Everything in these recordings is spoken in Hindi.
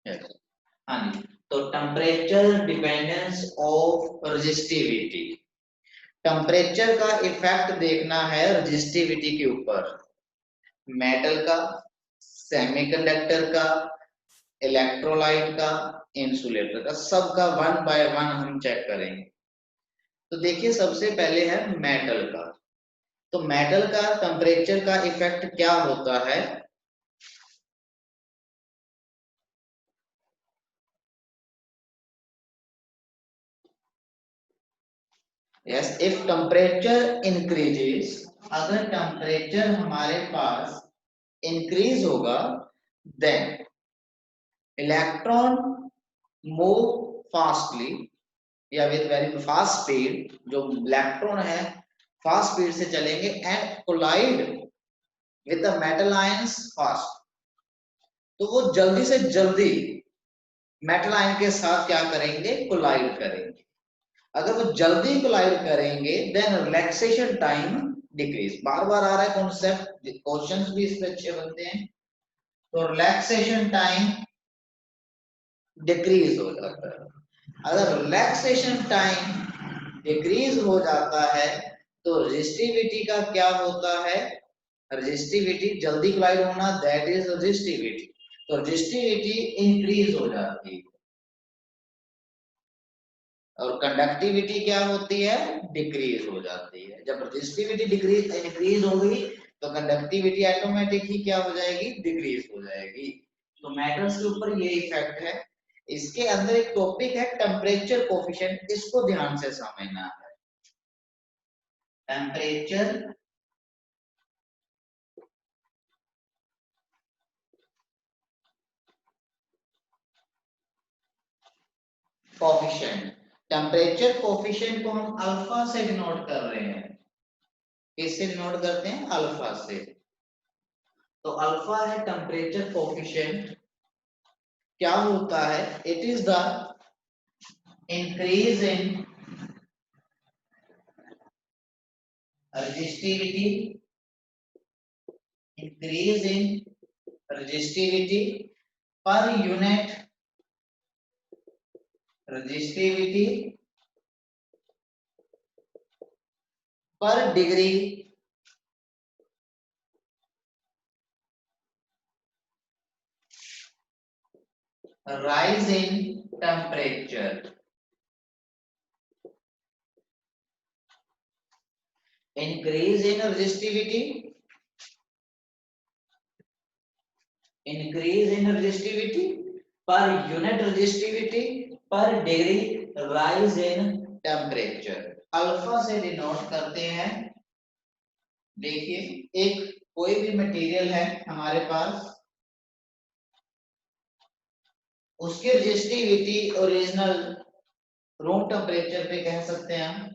Yes. हाँ जी, तो temperature dependence of resistivity, temperature का इफेक्ट देखना है रजिस्टिविटी के ऊपर, मेटल का, सेमीकंडक्टर का, इलेक्ट्रोलाइट का, इंसुलेटर का, सबका वन बाय वन हम चेक करेंगे। तो देखिए सबसे पहले है मेटल का, तो मेटल का टेम्परेचर का इफेक्ट क्या होता है। यस, इफ टेम्परेचर इंक्रीजेस, अगर टेम्परेचर हमारे पास इंक्रीज होगा, देन इलेक्ट्रॉन मूव फास्टली या विद वेरी फास्ट स्पीड, जो इलेक्ट्रॉन है फास्ट स्पीड से चलेंगे and collide with the metal ions fast, तो वो जल्दी से जल्दी मेटल आयन के साथ क्या करेंगे, कोलाइड करेंगे। अगर वो जल्दी कोलाइड करेंगे देन रिलैक्सेशन टाइम डिक्रीज, बार बार आ रहा है कॉन्सेप्ट, क्वेश्चंस भी इस पे अच्छे बनते हैं। तो रिलैक्सेशन टाइम डिक्रीज हो जाता है, अगर रिलैक्सेशन टाइम डिक्रीज हो जाता है तो रेजिस्टिविटी का क्या होता है, रेजिस्टिविटी जल्दी कोलाइड होना, दैट इज रेजिस्टिविटी, तो रेजिस्टिविटी इंक्रीज हो जाती है। और कंडक्टिविटी क्या होती है, डिक्रीज हो जाती है। जब रेजिस्टिविटी डिक्रीज इंक्रीज हो गई तो कंडक्टिविटी ऑटोमेटिक ही क्या हो जाएगी, डिक्रीज हो जाएगी। तो मेटल्स के ऊपर ये इफेक्ट है। इसके अंदर एक टॉपिक है टेम्परेचर कोफिशिएंट, इसको ध्यान से समझना है। टेम्परेचर कोफिशिएंट, टेम्परेचर कोफिशिएंट को हम अल्फा से डिनोट कर रहे हैं। किससे डिनोट करते हैं, अल्फा से। तो अल्फा है टेम्परेचर कोफिशिएंट। क्या होता है, it is the increase in resistivity, increase in resistivity per unit resistivity per degree rise in temperature, increase in resistivity, increase in resistivity per unit resistivity per degree rise in temperature, alpha से डिनोट करते हैं। देखिए एक कोई भी मटेरियल है हमारे पास, उसकी रेजिस्टिविटी ओरिजिनल रूम टेम्परेचर पे कह सकते हैं हम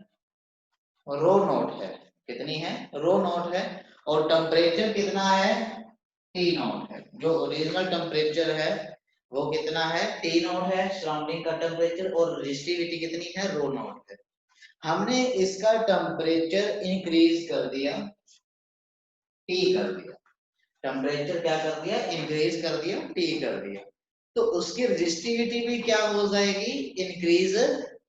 रो नॉट है, कितनी है, रो नॉट है, और टेम्परेचर कितना है, टी नॉट है। जो ओरिजिनल टेम्परेचर है वो कितना है, टी नॉट है सराउंडिंग का टेम्परेचर, और रेजिस्टिविटी कितनी है, रो नॉट है। हमने इसका टेम्परेचर इंक्रीज कर दिया, टी कर दिया, टेम्परेचर क्या कर दिया, इंक्रीज कर दिया, टी कर दिया, तो उसकी रेजिस्टिविटी भी क्या हो जाएगी, इंक्रीज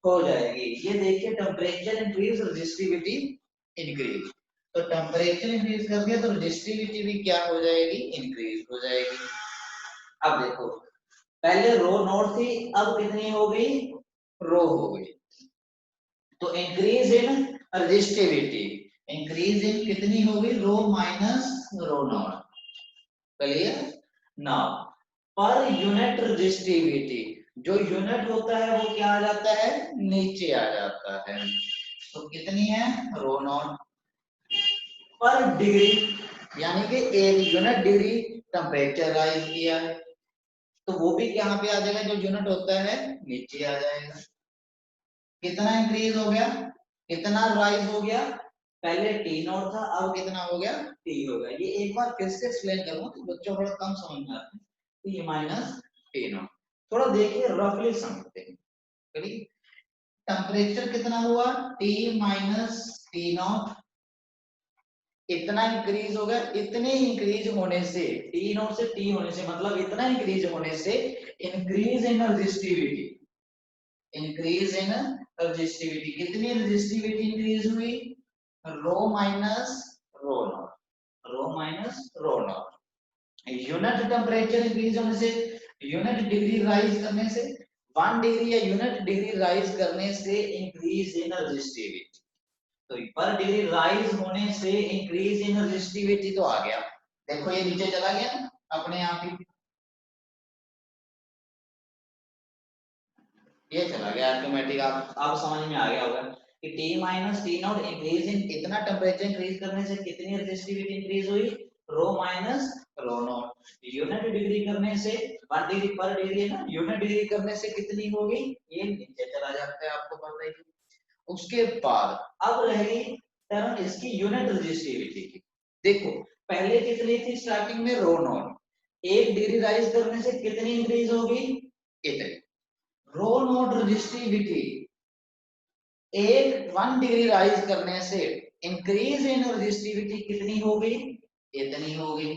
हो जाएगी। ये देखिए टेम्परेचर इंक्रीज, रेजिस्टिविटी इंक्रीज, तो टेम्परेचर इंक्रीज कर दिया तो रेजिस्टिविटी भी क्या हो जाएगी, इंक्रीज हो जाएगी। अब देखो पहले रो नॉट थी, अब कितनी हो गई, रो हो गई। तो increase in resistivity, increase in कितनी होगी, rho minus rho naught, clear. Now पर यूनिट रेजिस्टिविटी, जो यूनिट होता है वो क्या आ जाता है, नीचे आ जाता है, तो कितनी है, रो नॉट पर डिग्री, यानी कि एक यूनिट डिग्री टेम्परेचर राइज किया है, तो वो भी यहाँ पे आ जाएगा, जो यूनिट होता है नीचे आ जाएगा। कितना इंक्रीज हो गया, कितना राइज हो गया, पहले टी नॉट था अब कितना हो गया, टी हो गया। ये एक बार फिर से एक्सप्लेन करूंगा तो बच्चों को थोड़ा कम समझ में आता है, टी माइनस टी नॉट, थोड़ा देखिए रफली समझते हैं। करिए टेम्परेचर कितना हुआ, टी माइनस टी नॉट इतना इंक्रीज होगा, इतने इंक्रीज होने से टी नॉट से टी होने से मतलब इतना इंक्रीज होने से increase in resistivity, increase in resistivity, कितनी रेजिस्टिविटी इंक्रीज हुई, rho minus rho naught, rho minus rho naught. Unit temperature increase होने से, यूनिट डिग्री राइज करने से, 1 डिग्री या यूनिट डिग्री राइज करने से इंक्रीज इन रेजिस्टिविटी, तो पर डिग्री राइज होने से इंक्रीज इन रेजिस्टिविटी तो आ गया, देखो ये नीचे चला गया ना अपने आप ही, ये चला गया ऑटोमेटिक, आप समझ में आ गया होगा कि T minus T naught increase in, इतना टेम्परेचर इंक्रीज करने से कितनी रेजिस्टिविटी इंक्रीज हुई, rho minus rho naught. Unit degree करने से 1 डिग्री पर डिग्री है ना, यूनिट डिग्री करने से कितनी होगी, ये नीचे चला जाता है, आपको पता ही। उसके बाद अब रहेगी टर्म इसकी यूनिट रेजिस्टिविटी की, देखो पहले कितनी थी स्टार्टिंग में, रो नॉट, 1 डिग्री राइज करने से कितनी इंक्रीज होगी, इतनी। रो नॉट रेजिस्टिविटी 1 डिग्री राइज करने से इंक्रीज इन रेजिस्टिविटी कितनी होगी, इतनी होगी।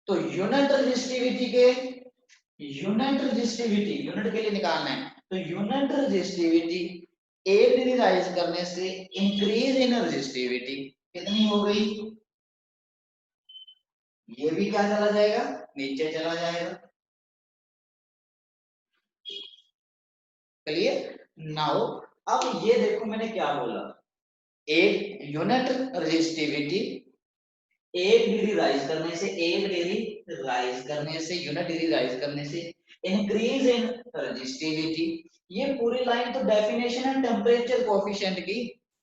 तो यूनिट रेजिस्टिविटी के, यूनिट रेजिस्टिविटी यूनिट के लिए निकालना है, तो यूनिट रेजिस्टिविटी 1 डिग्री राइज करने से इंक्रीज इन रेजिस्टिविटी कितनी हो गई, ये भी क्या चला जाएगा, नीचे चला जाएगा। क्लियर नाउ, अब ये देखो मैंने क्या बोला, एक यूनिट रेजिस्टिविटी 1 डिग्री राइज करने से, 1 डिग्री राइज करने से, यूनिट डिग्री राइज करने से इंक्रीज इन रेजिस्टिविटी। ये पूरी लाइन तो डेफिनेशन है टेम्परेचर कोएफिशिएंट की,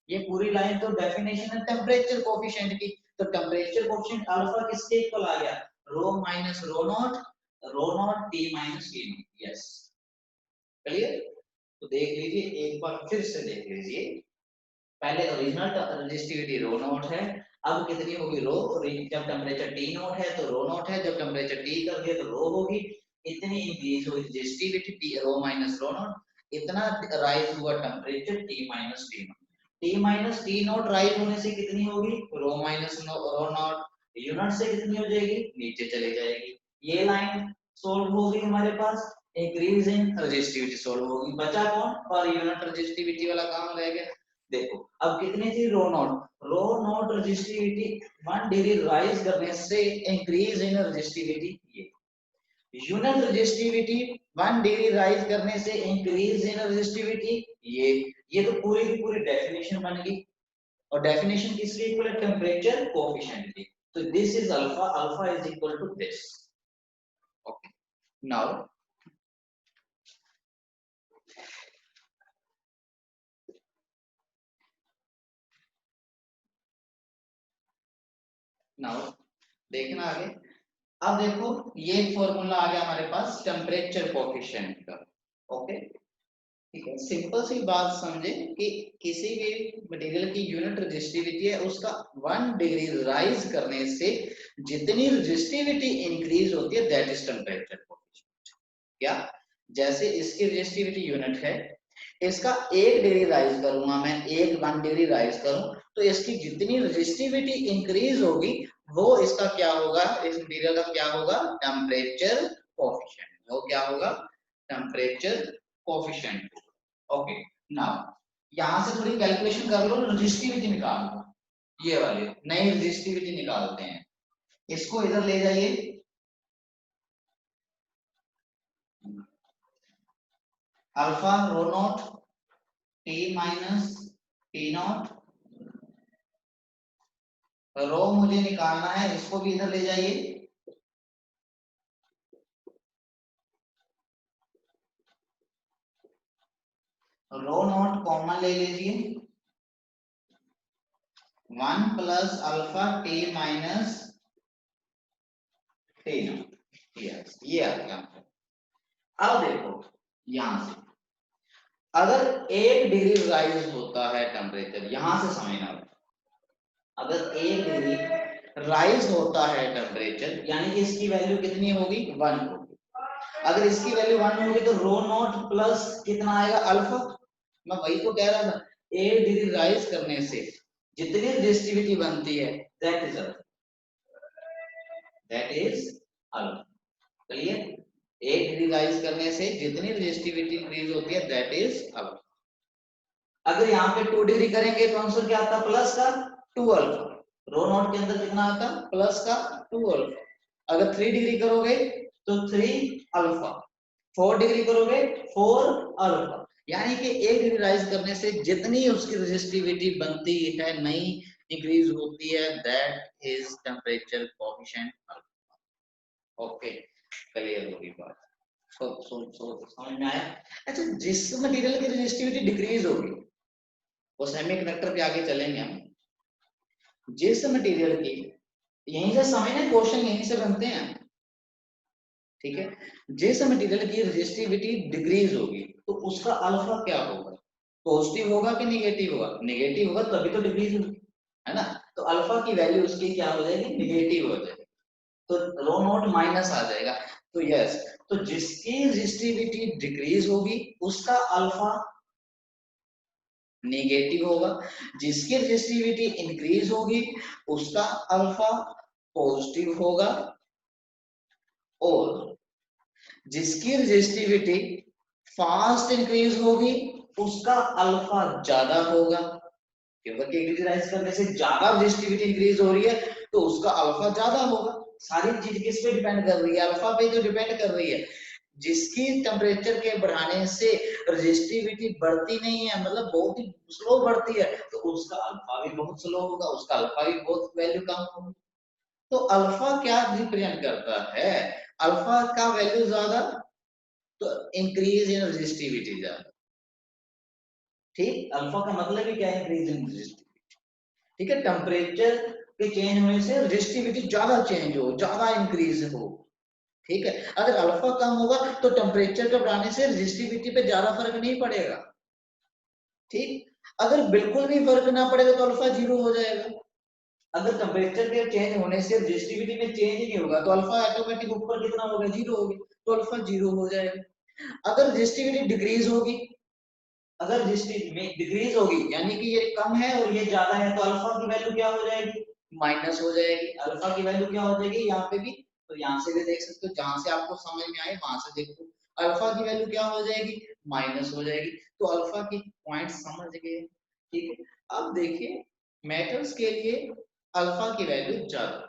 ये पूरी लाइन तो डेफिनेशन है टेम्परेचर कोएफिशिएंट की, तो टेम्परेचर कोएफिशिएंट अल्फा किसके इक्वल आ गया, rho minus rho naught, rho naught T minus T naught, yes clear. तो देख लीजिए एक बार फिर से देख लीजिए, पहले ओरिजिनल रेजिस्टिविटी रो नॉट है, अब कितनी होगी रो, जब टेम्परेचर टी नॉट है तो रो नॉट है, जब टेम्परेचर टी कर दिया तो रो होगी, इतनी इंक्रीज हुई resistivity T rho minus rho naught, इतना राइज हुआ temperature T minus T naught, T minus T naught rise होने से कितनी होगी, rho minus rho naught, unit से कितनी हो जाएगी, नीचे चली जाएगी। ये लाइन सोल्व होगी हमारे पास, इंक्रीज इन रेजिस्टिविटी सोल्व होगी, बचा कौन, पर यूनिट रेजिस्टिविटी वाला काम रह गया। देखो अब कितनी थी rho naught, rho naught resistivity 1 degree rise करने से इंक्रीज इन रेजिस्टिविटी, ये यूनिट रेजिस्टिविटी 1 डिग्री राइज करने से इंक्रीज इन रेजिस्टिविटी, ये तो पूरी की पूरी डेफिनेशन बन गई, और डेफिनेशन किसके इक्वल है, टेम्परेचर कोएफिशिएंट की, तो this is alpha, alpha is equal to this, okay now now देखना आगे, अब देखो ये फॉर्मूला आ गया हमारे पास टेम्परेचर कोएफिशिएंट का, ओके ठीक है। सिंपल सी बात समझे कि किसी भी मटेरियल की यूनिट रेजिस्टिविटी है, उसका 1 डिग्री राइज करने से जितनी रेजिस्टिविटी इंक्रीज होती है दैट इज टेम्परेचर कोएफिशिएंट। क्या, जैसे इसकी रेजिस्टिविटी यूनिट है, इसका 1 डिग्री राइज करूंगा मैं, 1 डिग्री राइज करूं तो इसकी जितनी रेजिस्टिविटी इंक्रीज होगी वो इसका क्या होगा, इस मटेरियल का क्या होगा, टेम्परेचर कोएफिशिएंट, वो क्या होगा, टेम्परेचर कोएफिशिएंट, ओके नाउ यहां से थोड़ी कैलकुलेशन कर लो, रेजिस्टिविटी निकाल लो, ये वाली नई रेजिस्टिविटी निकालते हैं, इसको इधर ले जाइए, alpha rho naught T minus T naught, rho मुझे निकालना है, इसको भी इधर ले जाइए, रो नॉट कॉमन ले लीजिए, 1 plus alpha T minus T naught, yes ये आ गया। अब देखो यहां से अगर 1 डिग्री राइज होता है टेम्परेचर, यहां से समझना, अगर 1 डिग्री राइज होता है टेम्परेचर यानी कि इसकी वैल्यू कितनी होगी, 1 होगी, अगर इसकी वैल्यू 1 होगी तो रो नॉट प्लस कितना आएगा, अल्फा, मैं वही तो कह रहा था 1 डिग्री राइज करने से जितनी रेजिस्टिविटी बनती है that is alpha. Clear? 1 degree rise करने से जितनी रेजिस्टिविटी इंक्रीज होती है दैट इज अल्फा। अगर यहाँ पे 2 डिग्री करेंगे तो आंसर क्या आता? प्लस का 2 अल्फा। रो नॉट के अंदर कितना आता? प्लस का 2 अल्फा। अगर 3 डिग्री करोगे तो 3 अल्फा। 4 डिग्री करोगे 4 अल्फा। यानी कि 1 डिग्री राइज करने से जितनी उसकी रेजिस्टिविटी बनती है नई इंक्रीज होती है that is temperature coefficient alpha. Okay, clear होगी बात? समझ में आया? अच्छा, जिस मटेरियल की रेजिस्टिविटी डिक्रीज होगी वो सेमीकंडक्टर पे आगे चलेंगे हम। जिस मटेरियल की, यहीं से समझना, क्वेश्चन यहीं से बनते हैं, ठीक है? जिस मटेरियल की रेजिस्टिविटी डिक्रीज होगी तो उसका अल्फा क्या होगा? पॉजिटिव होगा कि नेगेटिव होगा? नेगेटिव होगा तभी तो डिक्रीज होगी, है ना? तो अल्फा की वैल्यू उसकी क्या हो जाएगी? नेगेटिव हो जाएगी। तो रो नॉट माइनस आ जाएगा। तो यस, तो जिसकी रेजिस्टिविटी डिक्रीज होगी उसका अल्फा नेगेटिव होगा, जिसकी रेजिस्टिविटी इंक्रीज होगी उसका अल्फा पॉजिटिव होगा, और जिसकी रेजिस्टिविटी फास्ट इंक्रीज होगी उसका अल्फा ज्यादा होगा, क्योंकि इंक्रीज करने से ज्यादा रेजिस्टिविटी इंक्रीज हो रही है तो उसका अल्फा ज्यादा होगा। सारी चीज किस पे डिपेंड कर रही है? अल्फा पे तो डिपेंड कर रही है। जिसकी टेम्परेचर के बढ़ाने से रेजिस्टिविटी बढ़ती नहीं है, मतलब बहुत ही स्लो बढ़ती है, तो उसका अल्फा भी बहुत स्लो होगा, उसका अल्फा भी बहुत वैल्यू कम होगा। तो अल्फा क्या रिप्रेजेंट करता है? अल्फा का वैल्यू ज्यादा तो इंक्रीज इन रेजिस्टिविटी ज्यादा। ठीक, अल्फा का मतलब ही क्या है? Increase in resistivity. ठीक है, टेम्परेचर के चेंज होने से रेजिस्टिविटी ज्यादा चेंज हो, ज्यादा इंक्रीज हो। ठीक है, अगर अल्फा कम होगा तो टेम्परेचर के बढ़ाने से रेजिस्टिविटी पे ज्यादा फर्क नहीं पड़ेगा। ठीक, अगर बिल्कुल भी फर्क ना पड़ेगा तो अल्फा जीरो हो जाएगा। अगर टेम्परेचर के चेंज होने से रेजिस्टिविटी में चेंज ही नहीं होगा तो अल्फा ऑटोमेटिक ऊपर कितना होगा? जीरो होगी, तो अल्फा जीरो हो जाएगा। अगर रेजिस्टिविटी डिक्रीज होगी, अगर रेजिस्टिविटी डिक्रीज होगी यानी कि ये कम है और ये ज्यादा है, तो अल्फा की वैल्यू क्या हो जाएगी? माइनस हो जाएगी। अल्फा की वैल्यू क्या हो जाएगी? यहाँ पे भी, तो यहाँ से भी देख सकते हो, जहां से आपको समझ में आए वहां से देखो। अल्फा की वैल्यू क्या हो जाएगी? माइनस हो जाएगी। तो अल्फा की पॉइंट समझ गए? ठीक है, अब देखिए मेटल्स के लिए अल्फा की वैल्यू ज्यादा।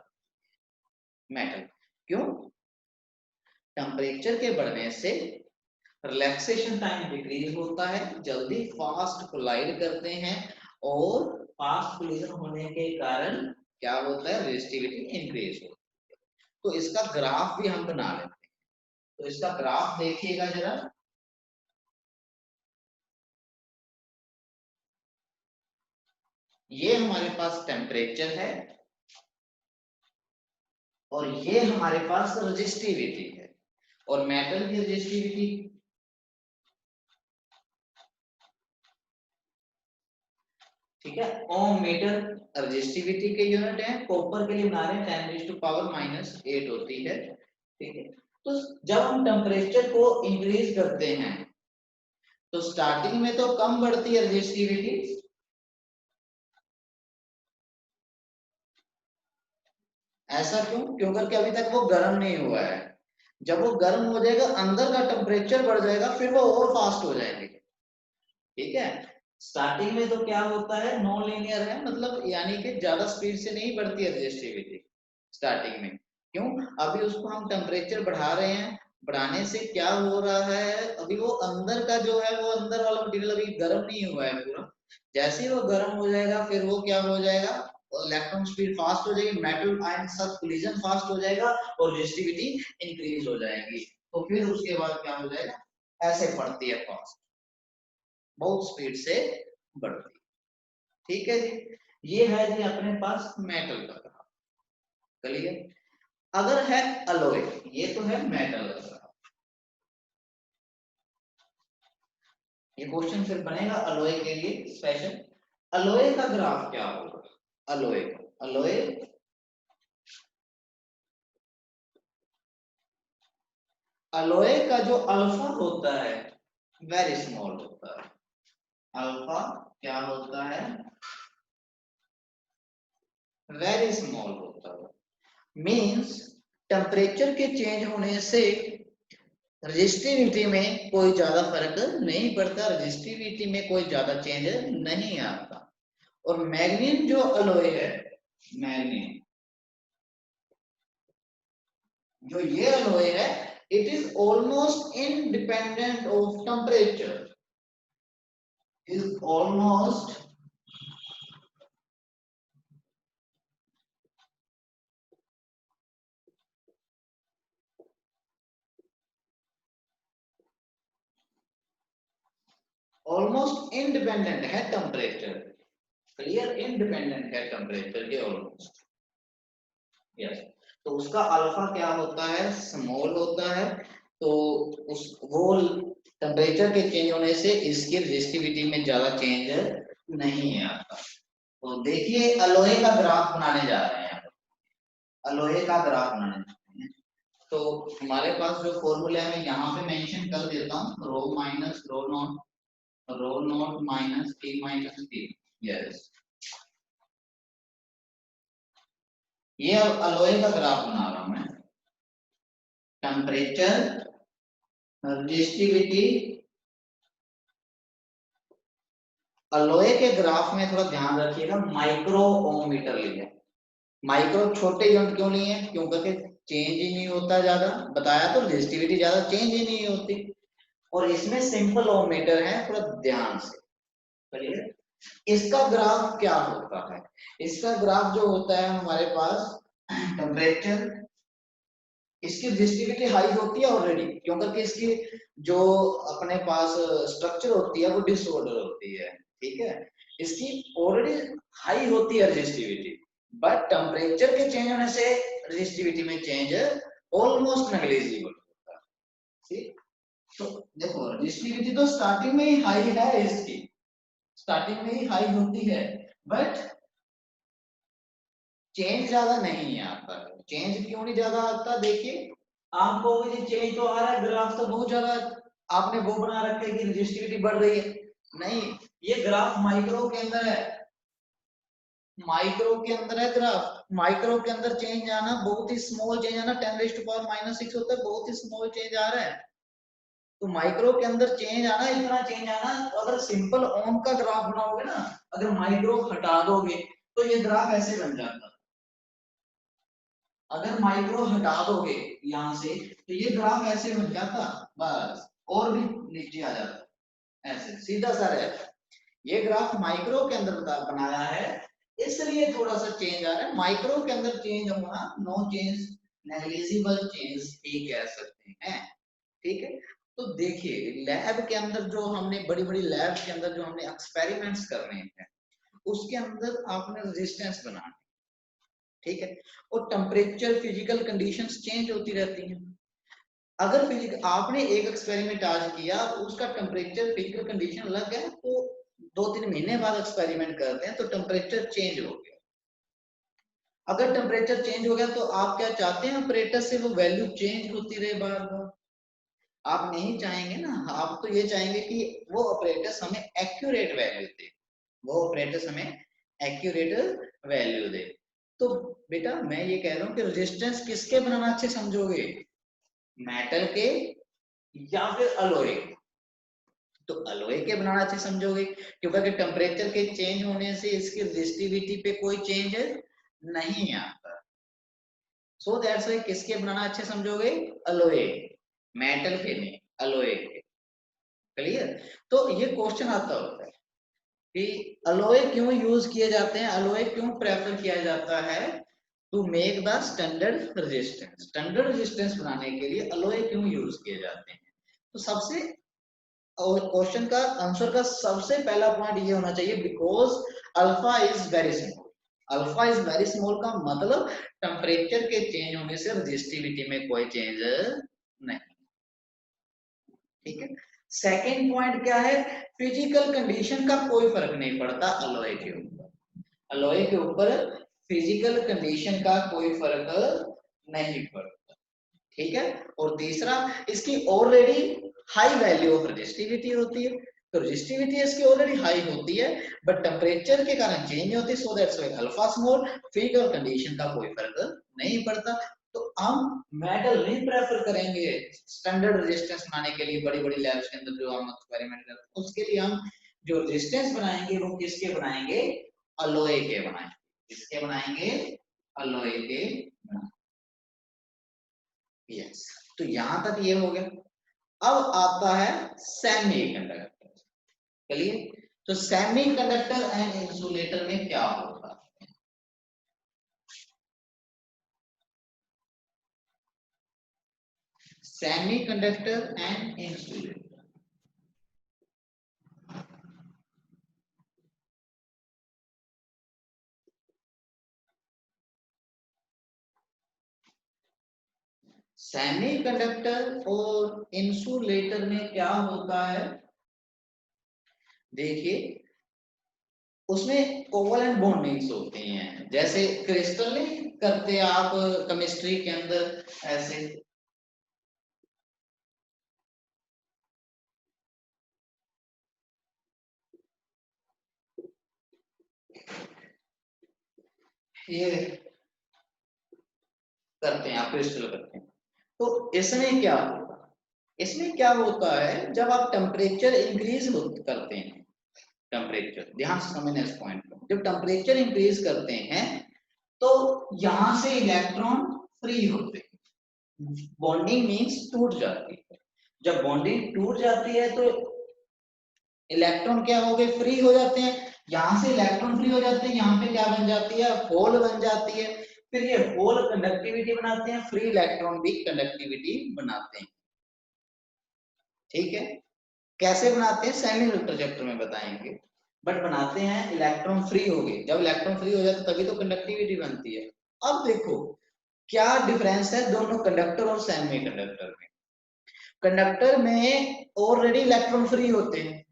मेटल क्यों? टेम्परेचर के बढ़ने से रिलैक्सेशन टाइम डिक्रीज होता है, जल्दी फास्ट कोलाइड करते हैं, और फास्ट कोलिजन होने के कारण क्या होता है? रेजिस्टिविटी इंक्रीज होती है। तो इसका ग्राफ भी हम बना लेते हैं। तो इसका ग्राफ देखिएगा जरा। ये हमारे पास टेम्परेचर है और ये हमारे पास रेजिस्टिविटी है, और मेटल की रेजिस्टिविटी, ठीक है, ओम मीटर रेजिस्टिविटी के यूनिट है। कॉपर के लिए बना रहे हैं 10⁻⁻⁸ होती है। ठीक है, तो जब हम टेम्परेचर को इंक्रीज करते हैं तो स्टार्टिंग में तो कम बढ़ती है रेजिस्टिविटी, ऐसा क्यों? क्योंकि अभी तक वो गर्म नहीं हुआ है। जब वो गर्म हो जाएगा अंदर का टेम्परेचर बढ़ जाएगा, फिर वो और फास्ट हो जाएंगे। ठीक है, स्टार्टिंग में तो क्या होता है? नॉन लीनियर है, मतलब यानी कि ज्यादा स्पीड से नहीं बढ़ती है रेजिस्टिविटी स्टार्टिंग में। क्यों? अभी उसको हम टेम्परेचर बढ़ा रहे हैं, बढ़ाने से क्या हो रहा है? अभी वो अंदर का जो है, वो अंदर वाला मटेरियल अभी गर्म नहीं हुआ है पूरा। जैसे ही वो गर्म हो जाएगा फिर वो क्या हो जाएगा? इलेक्ट्रॉन स्पीड फास्ट हो जाएगी, मेटल आयन के साथ कोलिजन फास्ट हो जाएगा और रेजिस्टिविटी इंक्रीज हो जाएगी। तो फिर उसके बाद क्या हो जाएगा? ऐसे बढ़ती है फास्ट, बहुत स्पीड से बढ़ती। ठीक है जी, ये है जी अपने पास मेटल का ग्राफ। क्लियर? अगर है अलॉय, ये तो है मेटल का ग्राफ। ये क्वेश्चन फिर बनेगा अलॉय के लिए स्पेशल। अलॉय का ग्राफ क्या होगा? अलॉय का, अलॉय का जो अल्फा होता है वेरी स्मॉल होता है। अल्फा क्या होता है, वेरी स्मॉल होता है। मीन्स टेम्परेचर के चेंज होने से रजिस्टिविटी में कोई ज्यादा फर्क नहीं पड़ता, रजिस्टिविटी में कोई ज्यादा चेंज नहीं आता। और मैग्नीन जो अलॉय है, मैग्नीन जो ये अलॉय है, it is almost independent of temperature, is almost almost independent है टेम्परेचर, क्लियर, इंडिपेंडेंट है टेम्परेचर के ऑलमोस्ट, यस। तो उसका अल्फा क्या होता है, स्मॉल होता है। तो उस वो टेम्परेचर के चेंज होने से इसकी रेजिस्टिविटी में ज्यादा चेंज नहीं आता। तो देखिए अलोहे का ग्राफ बनाने जा रहे हैं, अलोहे का ग्राफ बनाने जा रहे हैं। तो हमारे पास जो फॉर्मूला है मैं यहाँ पे मेंशन कर देता हूँ, rho minus rho naught minus T, yes. ये अब अलोहे का ग्राफ बना रहा हूं मैं, टेम्परेचर, रेजिस्टिविटी। अलोहे के ग्राफ में थोड़ा ध्यान रखिएगा, माइक्रो ओम मीटर लिए, माइक्रो छोटे यूनिट क्यों लिए, क्योंकि चेंज ही नहीं होता ज्यादा, बताया तो रेजिस्टिविटी ज्यादा चेंज ही नहीं होती। और इसमें सिंपल ओम मीटर है, थोड़ा ध्यान से करिए। इसका ग्राफ क्या होता है, इसका ग्राफ जो होता है हमारे पास टेम्परेचर, इसकी रेजिस्टिविटी हाई होती है ऑलरेडी, क्योंकि इसकी जो अपने पास स्ट्रक्चर होती है वो डिसऑर्डर होती है, ठीक है, इसकी ऑलरेडी हाई होती है रेजिस्टिविटी। बट टेम्परेचर के चेंज होने से रेजिस्टिविटी में चेंज ऑलमोस्ट नेग्लिजिबल होता है, ठीक। तो देखो रेजिस्टिविटी तो स्टार्टिंग में ही हाई है, इसकी स्टार्टिंग में ही हाई होती है, बट चेंज ज्यादा नहीं आता है। चेंज क्यों नहीं ज्यादा आता, देखिए आपको ये चेंज तो आ रहा है, ग्राफ तो बहुत ज्यादा आपने वो बना रखे कि रजिस्टिविटी बढ़ रही है, नहीं, ये ग्राफ माइक्रो के अंदर है, माइक्रो के अंदर है ग्राफ, माइक्रो के अंदर चेंज आना बहुत ही स्मॉल चेंज आना 10⁻⁻⁶ होता है, बहुत ही स्मॉल चेंज आ रहा है। तो माइक्रो के अंदर चेंज आना, इतना चेंज आना, तो अगर सिंपल ओम का ग्राफ बनाओगे ना, अगर माइक्रो हटा दोगे तो ये ग्राफ ऐसे बन जाता, अगर माइक्रो हटा दोगे यहां से तो ये ग्राफ ऐसे बन जाता, बस, और भी नीचे आ जाता, ऐसे सीधा सा रहता। ये ग्राफ माइक्रो के अंदर बनाया है, इसलिए थोड़ा सा चेंज आ रहा है, माइक्रो के अंदर चेंज होना नो चेंज, नेग्लिजिबल चेंज भी कह सकते हैं, ठीक है। तो देखिए लैब के अंदर जो हमने बड़ी बड़ी लैब के अंदर जो हमने एक्सपेरिमेंट्स करने हैं, उसके अंदर आपने रेजिस्टेंस बनाना, ठीक है, और टेम्परेचर फिजिकल कंडीशंस चेंज होती रहती हैं। अगर फिजिकल आपने एक एक्सपेरिमेंट आज किया, उसका टेम्परेचर फिजिकल कंडीशन अलग है, तो 2-3 महीने बाद एक्सपेरिमेंट करते हैं तो टेम्परेचर चेंज हो गया। अगर टेम्परेचर चेंज हो गया तो आप क्या चाहते हैं, ऑपरेटर से वो वैल्यू चेंज होती रहे बार बार, आप नहीं चाहेंगे ना, आप तो ये चाहेंगे कि वो ऑपरेटर्स हमें एक्यूरेट वैल्यू दे, वो ऑपरेटर्स हमें एक्यूरेट वैल्यू दे। तो बेटा मैं ये कह रहा हूँ कि रेजिस्टेंस किसके बनाना अच्छे समझोगे, मेटल के या फिर अलॉय के, तो अलॉय के बनाना अच्छे समझोगे, क्योंकि टेम्परेचर के चेंज होने से इसकी रेजिस्टिविटी पे कोई चेंज नहीं आता। सो दैट्स व्हाई किसके बनाना अच्छे समझोगे, अलॉय, मेटल के नहीं, अलॉय के, क्लियर। तो ये क्वेश्चन आता होता है कि अलॉय क्यों यूज किए जाते हैं, अलॉय क्यों प्रेफर किया जाता है to make the standard resistance, standard resistance बनाने के लिए अलॉय क्यों यूज किए जाते हैं। तो सबसे और क्वेश्चन का आंसर का सबसे पहला पॉइंट ये होना चाहिए, because alpha is very small, alpha is very small का मतलब टेम्परेचर के चेंज होने से रेजिस्टिविटी में कोई चेंज नहीं, ठीक है। सेकेंड पॉइंट क्या है, फिजिकल कंडीशन का कोई फर्क नहीं पड़ता अलॉय के ऊपर, अलॉय के ऊपर फिजिकल कंडीशन का कोई फर्क नहीं पड़ता, ठीक है। और तीसरा, इसकी already high value of resistivity होती है, तो रेजिस्टिविटी इसकी ऑलरेडी हाई होती है, बट टेम्परेचर के कारण चेंज होती है, so that's why alpha small, physical condition का कोई फर्क नहीं पड़ता। तो हम मेटल नहीं प्रेफर करेंगे स्टैंडर्ड रेजिस्टेंस बनाने के लिए, बड़ी बड़ी लैब्स के अंदर जो हम एक्सपेरिमेंट करते हैं उसके लिए हम जो रेजिस्टेंस बनाएंगे वो किसके बनाएंगे, अलॉय के बनाएंगे। किसके बनाएंगे, अलॉय के बनाएंगे। यस, तो यहां तक ये हो गया। अब आता है सेमीकंडक्टर। चलिए, तो सेमीकंडक्टर एंड इंसुलेटर में क्या होता है। सेमीकंडक्टर एंड इंसुलेटर, सेमीकंडक्टर और इंसुलेटर में क्या होता है, देखिए उसमें कोवलेंट बॉन्डिंग्स होती हैं, जैसे क्रिस्टल नहीं करते आप केमिस्ट्री के अंदर ऐसे, ये करते हैं आप क्रिस्टल करते हैं। तो इसमें क्या होगा, इसमें क्या होता है जब आप टेम्परेचर इंक्रीज करते हैं, टेम्परेचर ध्यान से समझना इस पॉइंट को, जब टेम्परेचर इंक्रीज करते हैं तो यहां से इलेक्ट्रॉन फ्री होते हैं, बॉन्डिंग मींस टूट जाती है। जब बॉन्डिंग टूट जाती है तो इलेक्ट्रॉन क्या हो गए, फ्री हो जाते हैं। यहां से इलेक्ट्रॉन फ्री हो जाते हैं, यहाँ पे क्या बन जाती है, होल बन जाती है। फिर ये होल कंडक्टिविटी बनाते हैं, फ्री इलेक्ट्रॉन भी कंडक्टिविटी बनाते हैं। ठीक है, कैसे बनाते हैं सेमीकंडक्टर चैप्टर में बताएंगे, बट बनाते हैं इलेक्ट्रॉन फ्री हो गए। जब इलेक्ट्रॉन फ्री हो जाते तभी तो कंडक्टिविटी बनती है। अब देखो क्या डिफरेंस है दोनों कंडक्टर और सेमीकंडक्टर में। कंडक्टर में ऑलरेडी इलेक्ट्रॉन फ्री होते हैं,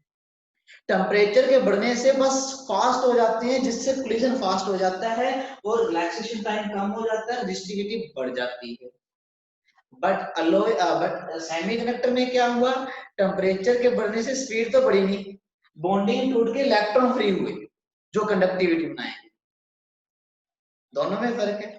टेम्परेचर के बढ़ने से बस फास्ट हो जाते हैं, जिससे कोलिजन फास्ट हो जाता है और रिलैक्सेशन टाइम कम हो जाता है, रेजिस्टिविटी बढ़ जाती है। बट सेमीकंडक्टर में क्या हुआ, टेम्परेचर के बढ़ने से स्पीड तो बढ़ी नहीं, बॉन्डिंग टूट के इलेक्ट्रॉन फ्री हुए जो कंडक्टिविटी बनाएंगे। दोनों में फर्क है,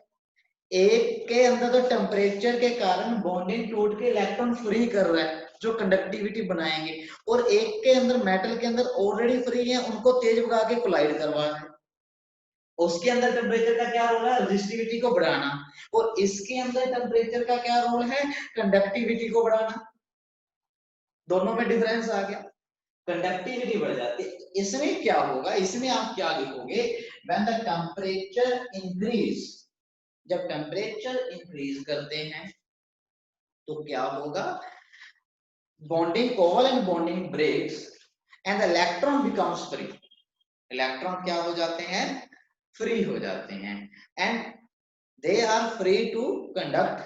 एक के अंदर तो टेम्परेचर के कारण बॉन्डिंग टूट के इलेक्ट्रॉन फ्री कर रहा है जो कंडक्टिविटी बनाएंगे, और एक के अंदर मेटल के अंदर ऑलरेडी फ्री है, उनको तेज भगा के कोलाइड करवा रहा है। उसके अंदर टेम्परेचर का क्या रोल है, रेजिस्टिविटी को बढ़ाना, और इसके अंदर टेम्परेचर का क्या रोल है, कंडक्टिविटी को बढ़ाना। दोनों में डिफरेंस आ गया, कंडक्टिविटी बढ़ जाती है। इसमें क्या होगा, इसमें आप क्या लिखोगे, व्हेन द टेम्परेचर इंक्रीज, जब टेम्परेचर इंक्रीज करते हैं तो क्या होगा, bonding covalent bonding breaks and the electron becomes free. Electron क्या हो जाते हैं, फ्री हो जाते हैं, and they are free to conduct.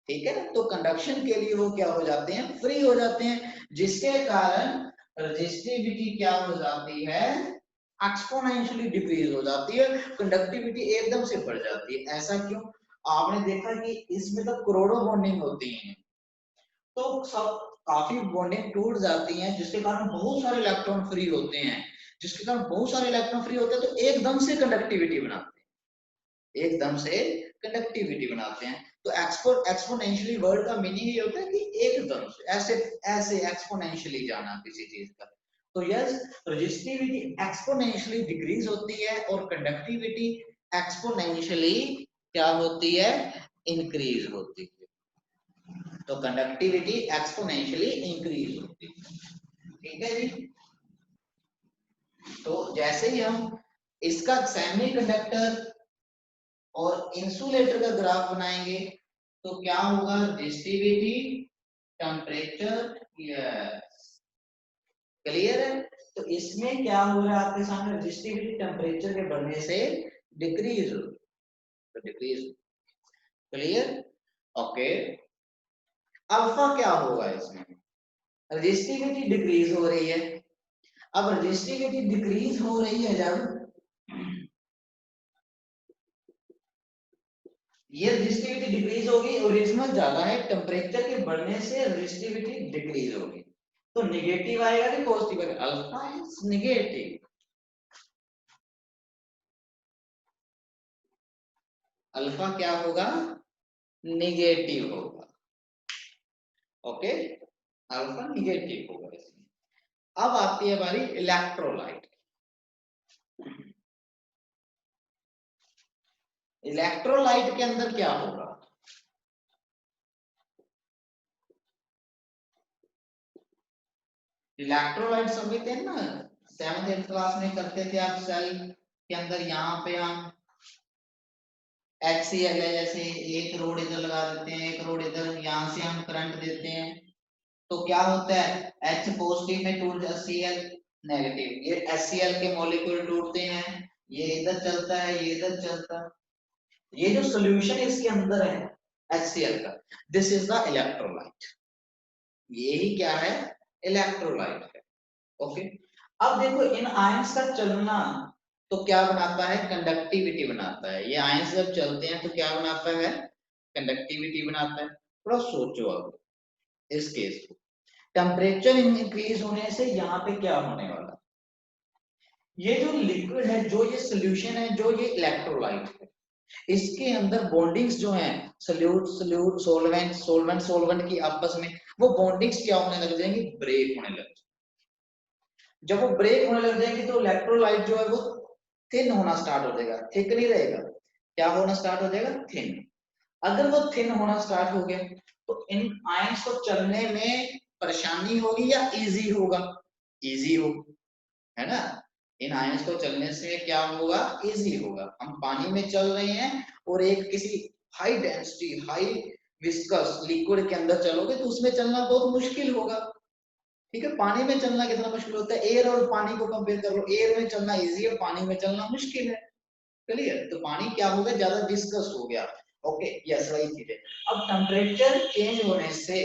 ठीक है ना, तो कंडक्शन के लिए वो क्या हो जाते हैं, फ्री हो जाते हैं, जिसके कारण रेजिस्टिविटी क्या हो जाती है, एक्सपोनेंशियली डिक्रीज हो जाती है, कंडक्टिविटी एकदम से बढ़ जाती है। ऐसा क्यों, आपने देखा कि इसमें तो करोड़ों बॉन्डिंग होती हैं, तो सब काफी बॉन्डिंग टूट जाती हैं, जिसके कारण बहुत सारे इलेक्ट्रॉन फ्री होते हैं, जिसके कारण बहुत सारे इलेक्ट्रॉन फ्री होते हैं, तो एकदम से कंडक्टिविटी बनाते हैं, एकदम से कंडक्टिविटी बनाते हैं। तो एक्सपोनेंशियली वर्ड का मीनिंग ये होता है कि एकदम से ऐसे ऐसे एक्सपोनेंशियली जाना किसी चीज का। तो यस, रेजिस्टिविटी एक्सपोनेंशियली डिक्रीज होती है और कंडक्टिविटी एक्सपोनेंशियली क्या होती है, इंक्रीज होती है। तो कंडक्टिविटी एक्सपोनेंशियली इंक्रीज होती है। ठीक है जी, तो जैसे ही हम इसका सेमीकंडक्टर और इंसुलेटर का ग्राफ बनाएंगे तो क्या होगा, रेजिस्टिविटी, टेम्परेचर, क्लियर है। तो इसमें क्या हो रहा है आपके सामने, रेजिस्टिविटी टेम्परेचर के बढ़ने से डिक्रीज हो, तो डिक्रीज, क्लियर, ओके। अल्फा क्या होगा इसमें, रेजिस्टिविटी डिक्रीज हो रही है। अब रेजिस्टिविटी डिक्रीज हो रही है, जब ये रेजिस्टिविटी डिक्रीज होगी, ओरिजिनल ज्यादा है, टेम्परेचर के बढ़ने से रेजिस्टिविटी डिक्रीज होगी। तो निगेटिव आएगा कि पॉजिटिव आएगा? अल्फा इज निगेटिव, अल्फा क्या होगा? निगेटिव होगा। ओके, अल्फा निगेटिव होगा इसमें। अब आती है हमारी इलेक्ट्रोलाइट। इलेक्ट्रोलाइट के अंदर क्या होगा? इलेक्ट्रोलाइट समझते हैं ना, 7th 8th क्लास में करते थे आप। सेल के अंदर यहाँ पे हम HCl है, जैसे एक रोड इधर लगा देते हैं, एक रोड इधर, यहाँ से हम करंट देते हैं, तो क्या होता है? H पॉजिटिव में टूट जाता है, Cl नेगेटिव, ये HCl के मॉलिक्यूल टूटते हैं, ये इधर चलता है, ये इधर चलता है। ये जो सोल्यूशन इसके अंदर है HCl का, दिस इज द इलेक्ट्रोलाइट। यही क्या है? इलेक्ट्रोलाइट है। ओके, अब देखो इन आयंस का चलना तो क्या बनाता है? कंडक्टिविटी बनाता है। ये आयंस जब चलते हैं तो क्या बनाता है? कंडक्टिविटी बनाता है। थोड़ा सोचो अब इस केस को, टेम्परेचर इंक्रीज होने से यहाँ पे क्या होने वाला? ये जो लिक्विड है, जो ये सोल्यूशन है, जो ये इलेक्ट्रोलाइट है, इसके अंदर बॉन्डिंग्स जो हैं, solute solute solvent solvent solvent की आपस में, वो बॉन्डिंग्स क्या होने लग जाएंगी? ब्रेक होने लग जाएंगी। जब वो ब्रेक होने लग जाएगी तो इलेक्ट्रोलाइट जो है वो थिन होना स्टार्ट हो जाएगा, थिक नहीं रहेगा। क्या होना स्टार्ट हो जाएगा? थिन। अगर वो थिन होना स्टार्ट हो गया तो इन आयंस को चलने में परेशानी होगी या इजी होगा? इजी होगा, है ना। इन आयंस को चलने से क्या होगा? इजी होगा। हम पानी में चल रहे हैं और एक किसी high density, high viscous liquid के अंदर चलोगे तो उसमें चलना बहुत मुश्किल होगा। ठीक है, पानी में चलना कितना मुश्किल होता है? एयर और पानी को कंपेयर कर लो, एयर में चलना इजी है, पानी में चलना मुश्किल है। क्लियर? तो पानी क्या हो गया? ज्यादा विस्कस हो गया। ओके, यस, वही चीज है। अब टेम्परेचर चेंज होने से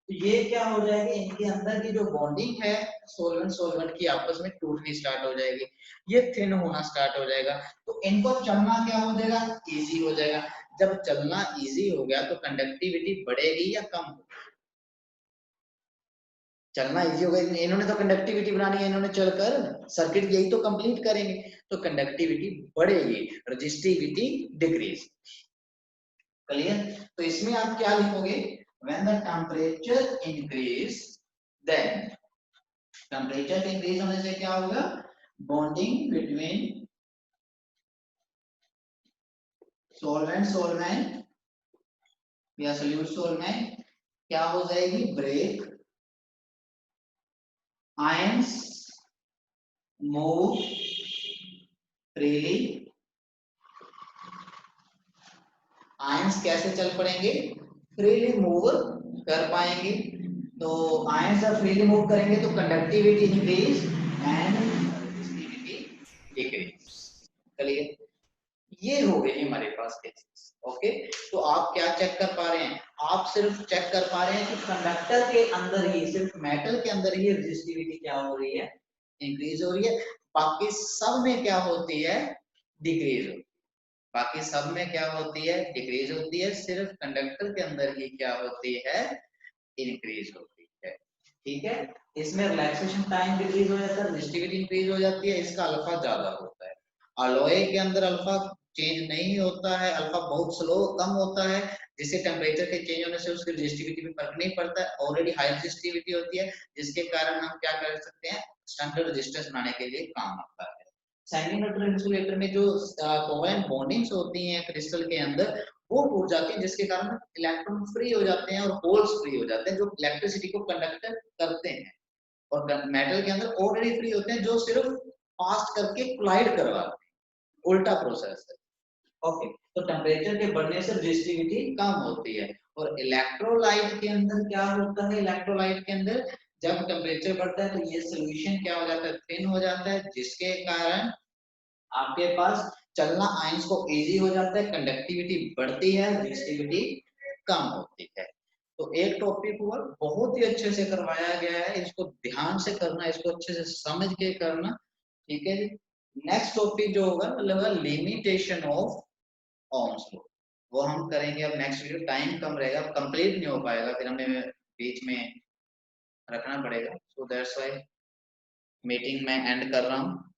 तो ये क्या हो जाएगी? इनके अंदर की जो बॉन्डिंग है सोलवेंट सोलवेंट की आपस में टूटनी स्टार्ट हो जाएगी, ये थिन होना स्टार्ट हो जाएगा। तो इनको चलना क्या हो जाएगा? इजी हो जाएगा। जब चलना इजी हो गया तो कंडक्टिविटी बढ़ेगी या कम होगी? चलना इजी होगा, इन्होंने तो कंडक्टिविटी बनानी है, इन्होंने चलकर सर्किट यही तो कंप्लीट करेंगे, तो कंडक्टिविटी बढ़ेगी, रेजिस्टिविटी डिक्रीज। क्लियर? तो इसमें आप क्या लिखोगे? When the temperature increase, then temperature increase होने से क्या होगा? बॉन्डिंग बिटवीन सॉल्वेंट सॉल्वेंट या सोल्यूट सॉल्वेंट क्या हो जाएगी? Break, ions move freely. Ions कैसे चल पड़ेंगे? फ्रीली मूव कर पाएंगे। तो आयंस जब फ्रीली मूव करेंगे तो conductivity increase and resistivity decrease. Clear? ये हो गई हमारे पास केसेस। ओके, तो आप क्या चेक कर पा रहे हैं? आप सिर्फ चेक कर पा रहे हैं कि कंडक्टर के अंदर ही, सिर्फ मेटल के अंदर ही रेजिस्टिविटी क्या हो रही है? इंक्रीज हो रही है। बाकी सब में क्या होती है? डिक्रीज होती है। बाकी सब में क्या होती है? डिक्रीज होती है। सिर्फ कंडक्टर के अंदर ही क्या होती है? इंक्रीज होती है। ठीक है, इसमें रिलैक्सेशन टाइम डिक्रीज हो जाता है, रेजिस्टिविटी इंक्रीज हो जाती है, इसका अल्फा ज्यादा होता है। अलॉय के अंदर अल्फा चेंज नहीं होता है, अल्फा बहुत स्लो कम होता है, जिससे टेम्परेचर के चेंज होने से उसकी रेजिस्टिविटी में फर्क नहीं पड़ता है, ऑलरेडी हाई रेजिस्टिविटी होती है, जिसके कारण हम क्या कर सकते हैं? स्टैंडर्ड रेजिस्टेंस बनाने के लिए काम आता है। सेमीकंडक्टर इंसुलेटर में जो कोवेलेंट बॉन्डिंग्स होती हैं क्रिस्टल के अंदर, वो टूट जाती है, जिसके कारण इलेक्ट्रॉन फ्री हो जाते हैं और होल्स फ्री हो जाते हैं, जो इलेक्ट्रिसिटी को कंडक्ट करते हैं। और मेटल के अंदर ऑलरेडी फ्री होते हैं, जो सिर्फ पास करके कोलाइड करवाते हैं। उल्टा प्रोसेस है। ओके, तो टेम्परेचर के बढ़ने से रेजिस्टिविटी कम होती है। और इलेक्ट्रोलाइट के अंदर क्या होता है? इलेक्ट्रोलाइट के अंदर जब टेम्परेचर बढ़ता है तो ये सोल्यूशन क्या हो जाता है? थिन हो जाता है, जिसके कारण आपके पास चलना आयंस को इजी हो जाता है, कंडक्टिविटी बढ़ती है, रेजिस्टिविटी कम होती है। तो एक टॉपिक हुआ, बहुत ही अच्छे से करवाया गया है, इसको ध्यान से करना, इसको अच्छे से समझ के करना। ठीक है जी। नेक्स्ट टॉपिक जो होगा मतलब लिमिटेशन ऑफ ओम्स लॉ, वो हम करेंगे अब नेक्स्ट वीडियो। टाइम कम रहेगा, कंप्लीट नहीं हो पाएगा, फिर हमें बीच में रखना पड़ेगा। सो दैट्स व्हाई मीटिंग मैं एंड कर रहा हूँ।